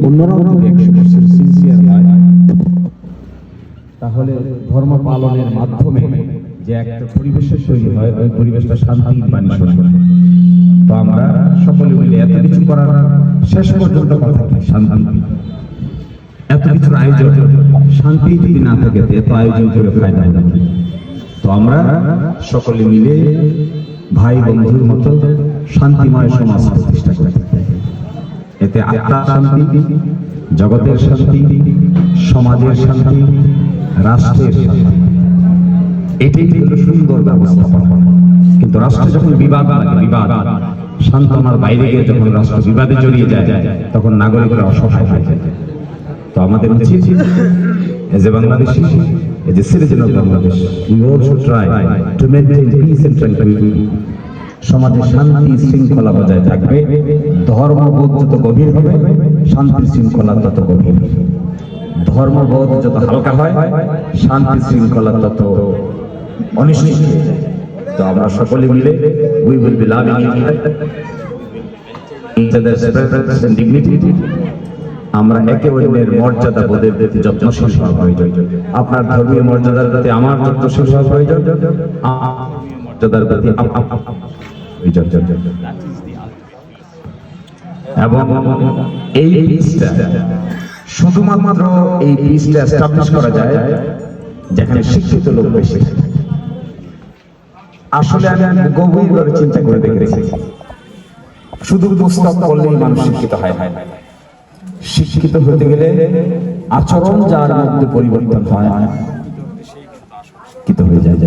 অন্যরাও যদি 100% সিনসিয়ার হয়, তাহলে ধর্ম পালনের মাধ্যমে যে একটা পরিবেশের তৈরি হয়, ওই পরিবেশটা শান্তির বাণী শোনায়। তো আমরা সকলে মিলে এত কিছু করার শেষ পর্যন্ত কথা কি? শান্তি। এত কিছুর আয়োজন, শান্তি যদি না থাকে এত আয়োজন করে ফায়দা হবে না। তো আমরা সকলে মিলে ভাই বন্ধুর মতো শান্তিময় সমাজ প্রতিষ্ঠা করতে চাই। এতে আত্মার শান্তি, জগতের শান্তি, সমাজের শান্তি, রাষ্ট্রের শান্তি, এটাই হলো সুন্দর ব্যবস্থাপনা। কিন্তু রাষ্ট্রে যখন বিবাদ লাগে, বিবাদ সান্ত্বনার বাইরে গিয়ে যখন রাষ্ট্র বিবাদে জড়িয়ে যায়, তখন নাগরিকরা অসহায় হয়ে যায়। তো আমাদের উচিত, as a Bangladeshi, as a citizen of Bangladesh, we all should try to maintain peace and tranquility. সমাজে শান্তি শৃঙ্খলা বজায় থাকবে, ধর্মবোধ যত গভীর হবে, শান্তি শৃঙ্খলা তত গভীর হবে। ধর্মবোধ যত হালকা হয়, শান্তি শৃঙ্খলা তত অনিশ্চিত হয়ে যায়। তো আমরা সকলে মিলে we will be loving each other's preference and dignity. আমরা একে অন্যের মর্যাদা বোধের প্রতি যত্নশীল হওয়া প্রয়োজন। আপনার ধর্মীয় মর্যাদার প্রতি আমার যত্নশীল হওয়া প্রয়োজন, মর্যাদার প্রতি এবং এই পিসটা শুধুমাত্র এই পিসটা এস্টাবলিশ করা যায় যেখানে শিক্ষিত লোক বেশি। আসলে আমি গভীরভাবে চিন্তা করে দেখেছি, শুধু পুস্তক পড়লেই মানুষ শিক্ষিত হয় না। শিক্ষিত হতে গেলে আচরণ যার মধ্যে পরিবর্তন হয়, শিক্ষিত হয়ে যায়।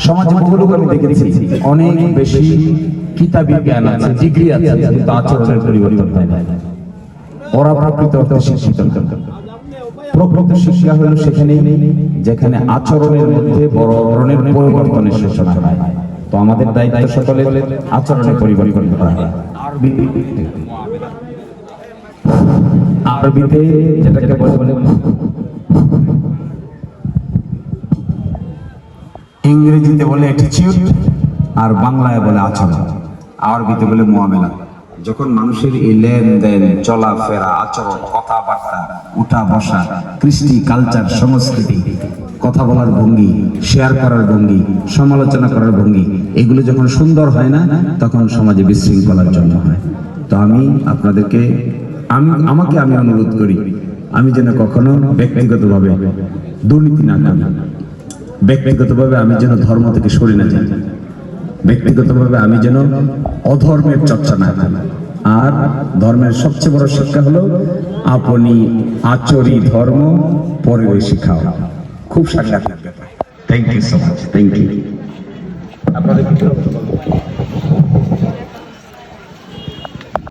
সমাজে বহু লোক আমি দেখেছি অনেক বেশি কিতাবী জ্ঞান আছে, ডিগ্রি আছে, কিন্তু আচরণের পরিবর্তন হয় না। ওরা প্রকৃত অর্থে শিক্ষিত। প্রকৃত শিক্ষা হলো সেখানেই যেখানে আচরণের মধ্যে বড় ধরনের পরিবর্তনের সূচনা হয়। তো আমাদের দায়িত্ব সকলের আচরণের পরিবর্তন করা। আরবিতে যেটাকে বলে, ইংরেজিতে বলে অ্যাটিটিউড, আর বাংলায় বলে আচরণ, আরবিতে বলে মুআমেলা। যখন মানুষের এই লেনদেন, চলাফেরা, আচরণ, কথাবার্তা, উঠা বসা, কৃষ্টি, কালচার, সংস্কৃতি, কথা বলার ভঙ্গি, শেয়ার করার ভঙ্গি, সমালোচনা করার ভঙ্গি, এগুলো যখন সুন্দর হয় না, তখন সমাজে বিশৃঙ্খলার জন্ম হয়। তো আমি আপনাদেরকে আমাকে অনুরোধ করি, আমি যেন কখনো ব্যক্তিগতভাবে দুর্নীতি না করি, ব্যক্তিগতভাবে আমি যেন ধর্ম থেকে সরে না যাই, ব্যক্তিগতভাবে আমি যেন অধর্মের চর্চা না করি। আর ধর্মের সবচেয়ে বড় শিক্ষা হলো আপনি আচরি ধর্ম, পরের শিখাও। খুব সাংঘাতিক ব্যাপার। Thank you so much. Thank you. আপনাদের